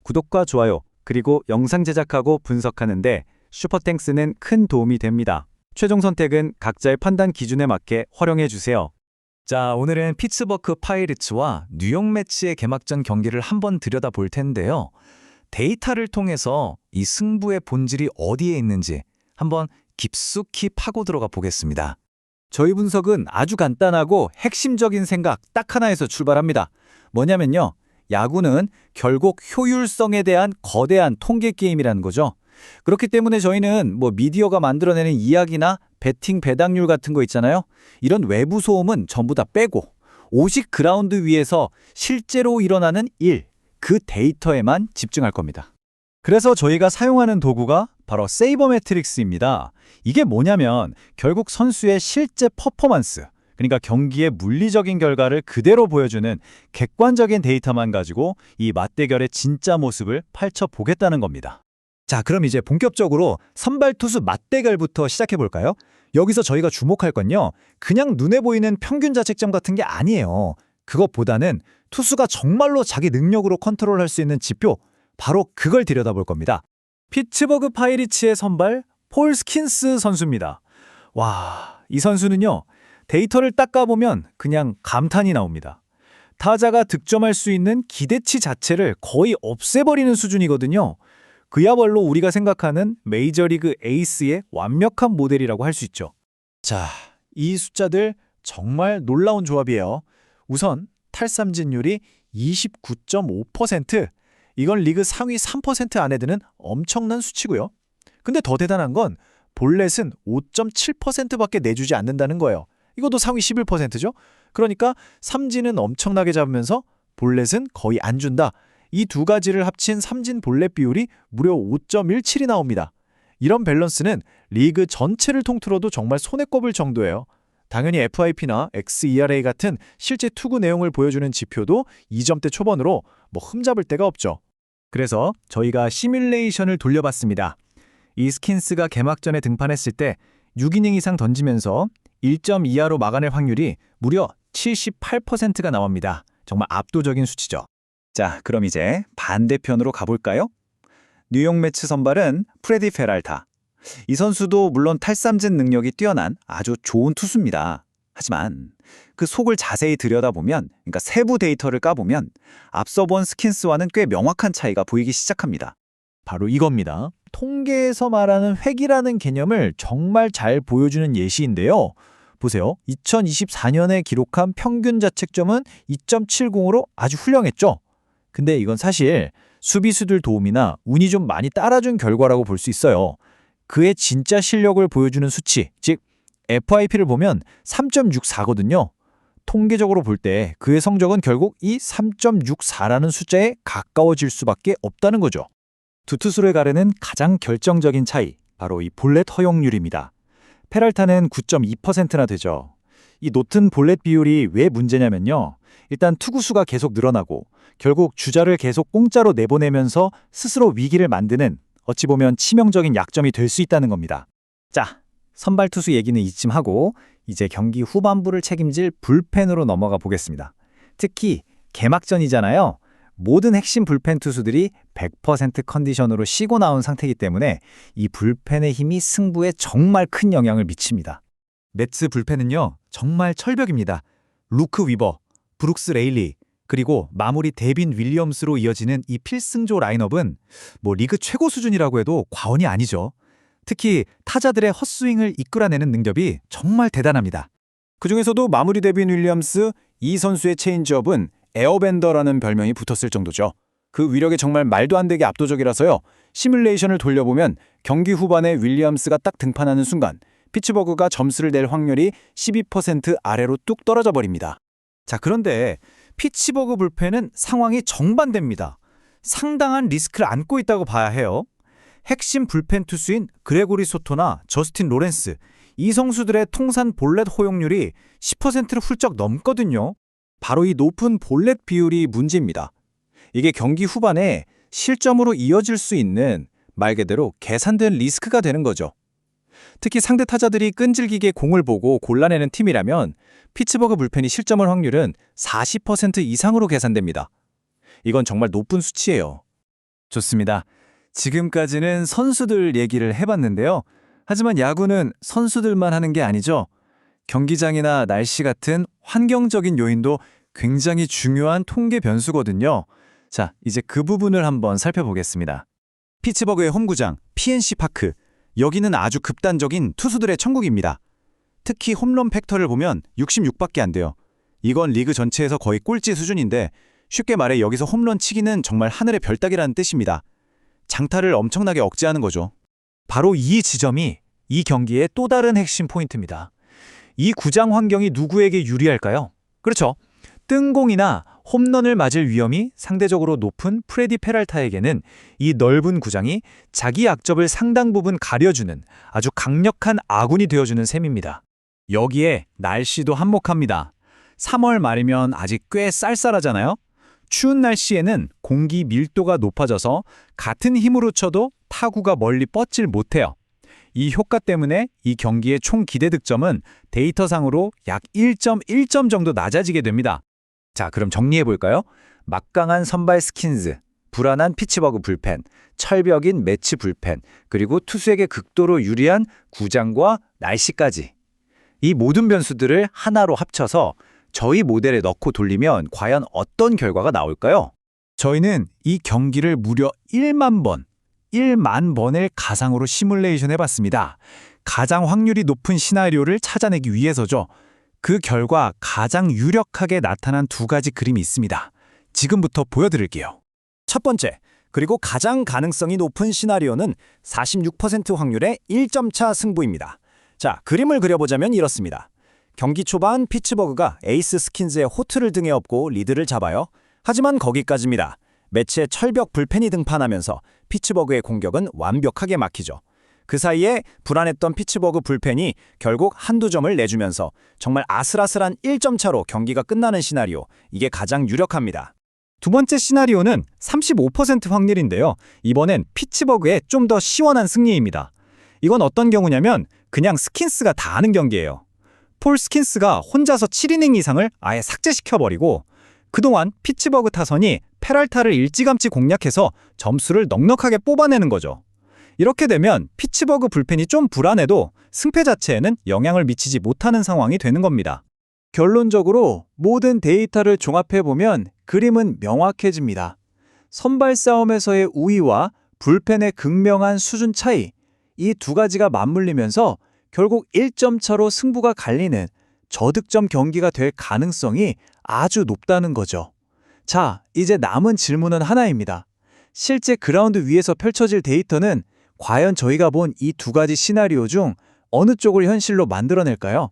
구독과 좋아요, 그리고 영상 제작하고 분석하는데 슈퍼땡스는 큰 도움이 됩니다. 최종 선택은 각자의 판단 기준에 맞게 활용해 주세요. 자, 오늘은 피츠버그 파이리츠와 뉴욕 매치의 개막전 경기를 한번 들여다볼 텐데요. 데이터를 통해서 이 승부의 본질이 어디에 있는지 한번 깊숙이 파고 들어가 보겠습니다. 저희 분석은 아주 간단하고 핵심적인 생각 딱 하나에서 출발합니다. 뭐냐면요. 야구는 결국 효율성에 대한 거대한 통계 게임이라는 거죠. 그렇기 때문에 저희는 미디어가 만들어내는 이야기나 배팅 배당률 같은 거 있잖아요. 이런 외부 소음은 전부 다 빼고 오직 그라운드 위에서 실제로 일어나는 일, 그 데이터에만 집중할 겁니다. 그래서 저희가 사용하는 도구가 바로 세이버 매트릭스입니다. 이게 뭐냐면 결국 선수의 실제 퍼포먼스, 그러니까 경기의 물리적인 결과를 그대로 보여주는 객관적인 데이터만 가지고 이 맞대결의 진짜 모습을 펼쳐보겠다는 겁니다. 자, 그럼 이제 본격적으로 선발 투수 맞대결부터 시작해 볼까요? 여기서 저희가 주목할 건요, 그냥 눈에 보이는 평균 자책점 같은 게 아니에요. 그것보다는 투수가 정말로 자기 능력으로 컨트롤할 수 있는 지표, 바로 그걸 들여다볼 겁니다. 피츠버그 파이리츠의 선발 폴 스킨스 선수입니다. 와, 이 선수는요, 데이터를 딱 까보면 그냥 감탄이 나옵니다. 타자가 득점할 수 있는 기대치 자체를 거의 없애버리는 수준이거든요. 그야말로 우리가 생각하는 메이저리그 에이스의 완벽한 모델이라고 할 수 있죠. 자, 이 숫자들 정말 놀라운 조합이에요. 우선 탈삼진율이 29.5%. 이건 리그 상위 3% 안에 드는 엄청난 수치고요. 근데 더 대단한 건 볼넷은 5.7%밖에 내주지 않는다는 거예요. 이것도 상위 11%죠. 그러니까 삼진은 엄청나게 잡으면서 볼넷은 거의 안 준다. 이 두 가지를 합친 삼진 볼넷 비율이 무려 5.17이 나옵니다. 이런 밸런스는 리그 전체를 통틀어도 정말 손에 꼽을 정도예요. 당연히 FIP나 xERA 같은 실제 투구 내용을 보여주는 지표도 2점대 초반으로 흠잡을 데가 없죠. 그래서 저희가 시뮬레이션을 돌려봤습니다. 이 스킨스가 개막전에 등판했을 때 6이닝 이상 던지면서 1점 이하로 막아낼 확률이 무려 78%가 나옵니다. 정말 압도적인 수치죠. 자, 그럼 이제 반대편으로 가볼까요? 뉴욕 매치 선발은 프레디 페랄타. 이 선수도 물론 탈삼진 능력이 뛰어난 아주 좋은 투수입니다. 하지만 그 속을 자세히 들여다보면, 그러니까 세부 데이터를 까보면 앞서 본 스킨스와는 꽤 명확한 차이가 보이기 시작합니다. 바로 이겁니다. 통계에서 말하는 획이라는 개념을 정말 잘 보여주는 예시인데요. 보세요. 2024년에 기록한 평균 자책점은 2.70으로 아주 훌륭했죠. 근데 이건 사실 수비수들 도움이나 운이 좀 많이 따라준 결과라고 볼 수 있어요. 그의 진짜 실력을 보여주는 수치, 즉 FIP를 보면 3.64거든요. 통계적으로 볼 때 그의 성적은 결국 이 3.64라는 숫자에 가까워질 수밖에 없다는 거죠. 두 투수를 가르는 가장 결정적인 차이, 바로 이 볼넷 허용률입니다. 페랄타는 9.2%나 되죠. 이 높은 볼넷 비율이 왜 문제냐면요. 일단 투구수가 계속 늘어나고 결국 주자를 계속 공짜로 내보내면서 스스로 위기를 만드는, 어찌 보면 치명적인 약점이 될 수 있다는 겁니다. 자, 선발 투수 얘기는 이쯤 하고 이제 경기 후반부를 책임질 불펜으로 넘어가 보겠습니다. 특히 개막전이잖아요. 모든 핵심 불펜 투수들이 100% 컨디션으로 쉬고 나온 상태이기 때문에 이 불펜의 힘이 승부에 정말 큰 영향을 미칩니다. 매츠 불펜은요, 정말 철벽입니다. 루크 위버, 브룩스 레일리, 그리고 마무리 데빈 윌리엄스로 이어지는 이 필승조 라인업은 리그 최고 수준이라고 해도 과언이 아니죠. 특히 타자들의 헛스윙을 이끌어내는 능력이 정말 대단합니다. 그중에서도 마무리 데빈 윌리엄스, 이 선수의 체인지업은 에어밴더라는 별명이 붙었을 정도죠. 그 위력이 정말 말도 안 되게 압도적이라서요. 시뮬레이션을 돌려보면 경기 후반에 윌리엄스가 딱 등판하는 순간 피츠버그가 점수를 낼 확률이 12% 아래로 뚝 떨어져 버립니다. 자, 그런데 피츠버그 불펜은 상황이 정반대입니다. 상당한 리스크를 안고 있다고 봐야 해요. 핵심 불펜 투수인 그레고리 소토나 저스틴 로렌스, 이 선수들의 통산 볼넷 허용률이 10%를 훌쩍 넘거든요. 바로 이 높은 볼넷 비율이 문제입니다. 이게 경기 후반에 실점으로 이어질 수 있는 말 그대로 계산된 리스크가 되는 거죠. 특히 상대 타자들이 끈질기게 공을 보고 골라내는 팀이라면 피츠버그 불펜이 실점할 확률은 40% 이상으로 계산됩니다. 이건 정말 높은 수치예요. 좋습니다. 지금까지는 선수들 얘기를 해봤는데요. 하지만 야구는 선수들만 하는 게 아니죠. 경기장이나 날씨 같은 환경적인 요인도 굉장히 중요한 통계 변수거든요. 자, 이제 그 부분을 한번 살펴보겠습니다. 피츠버그의 홈구장, PNC 파크. 여기는 아주 극단적인 투수들의 천국입니다. 특히 홈런 팩터를 보면 66밖에 안 돼요. 이건 리그 전체에서 거의 꼴찌 수준인데 쉽게 말해 여기서 홈런 치기는 정말 하늘의 별 따기라는 뜻입니다. 장타를 엄청나게 억제하는 거죠. 바로 이 지점이 이 경기의 또 다른 핵심 포인트입니다. 이 구장 환경이 누구에게 유리할까요? 그렇죠. 뜬공이나 홈런을 맞을 위험이 상대적으로 높은 프레디 페랄타에게는 이 넓은 구장이 자기 약점을 상당 부분 가려주는 아주 강력한 아군이 되어주는 셈입니다. 여기에 날씨도 한몫합니다. 3월 말이면 아직 꽤 쌀쌀하잖아요? 추운 날씨에는 공기 밀도가 높아져서 같은 힘으로 쳐도 타구가 멀리 뻗질 못해요. 이 효과 때문에 이 경기의 총 기대 득점은 데이터상으로 약 1.1점 정도 낮아지게 됩니다. 자, 그럼 정리해볼까요? 막강한 선발 스킨즈, 불안한 피츠버그 불펜, 철벽인 매치 불펜, 그리고 투수에게 극도로 유리한 구장과 날씨까지. 이 모든 변수들을 하나로 합쳐서 저희 모델에 넣고 돌리면 과연 어떤 결과가 나올까요? 저희는 이 경기를 무려 1만 번을 가상으로 시뮬레이션 해봤습니다. 가장 확률이 높은 시나리오를 찾아내기 위해서죠. 그 결과 가장 유력하게 나타난 두 가지 그림이 있습니다. 지금부터 보여드릴게요. 첫 번째, 그리고 가장 가능성이 높은 시나리오는 46% 확률의 1점 차 승부입니다. 자, 그림을 그려보자면 이렇습니다. 경기 초반 피츠버그가 에이스 스킨즈의 호투를 등에 업고 리드를 잡아요. 하지만 거기까지입니다. 매치의 철벽 불펜이 등판하면서 피츠버그의 공격은 완벽하게 막히죠. 그 사이에 불안했던 피츠버그 불펜이 결국 한두 점을 내주면서 정말 아슬아슬한 1점 차로 경기가 끝나는 시나리오, 이게 가장 유력합니다. 두 번째 시나리오는 35% 확률인데요. 이번엔 피츠버그의 좀 더 시원한 승리입니다. 이건 어떤 경우냐면 그냥 스킨스가 다 하는 경기예요. 폴 스킨스가 혼자서 7이닝 이상을 아예 삭제시켜버리고 그동안 피츠버그 타선이 페랄타를 일찌감치 공략해서 점수를 넉넉하게 뽑아내는 거죠. 이렇게 되면 피츠버그 불펜이 좀 불안해도 승패 자체에는 영향을 미치지 못하는 상황이 되는 겁니다. 결론적으로 모든 데이터를 종합해보면 그림은 명확해집니다. 선발 싸움에서의 우위와 불펜의 극명한 수준 차이, 이 두 가지가 맞물리면서 결국 1점 차로 승부가 갈리는 저득점 경기가 될 가능성이 아주 높다는 거죠. 자, 이제 남은 질문은 하나입니다. 실제 그라운드 위에서 펼쳐질 데이터는 과연 저희가 본 이 두 가지 시나리오 중 어느 쪽을 현실로 만들어낼까요?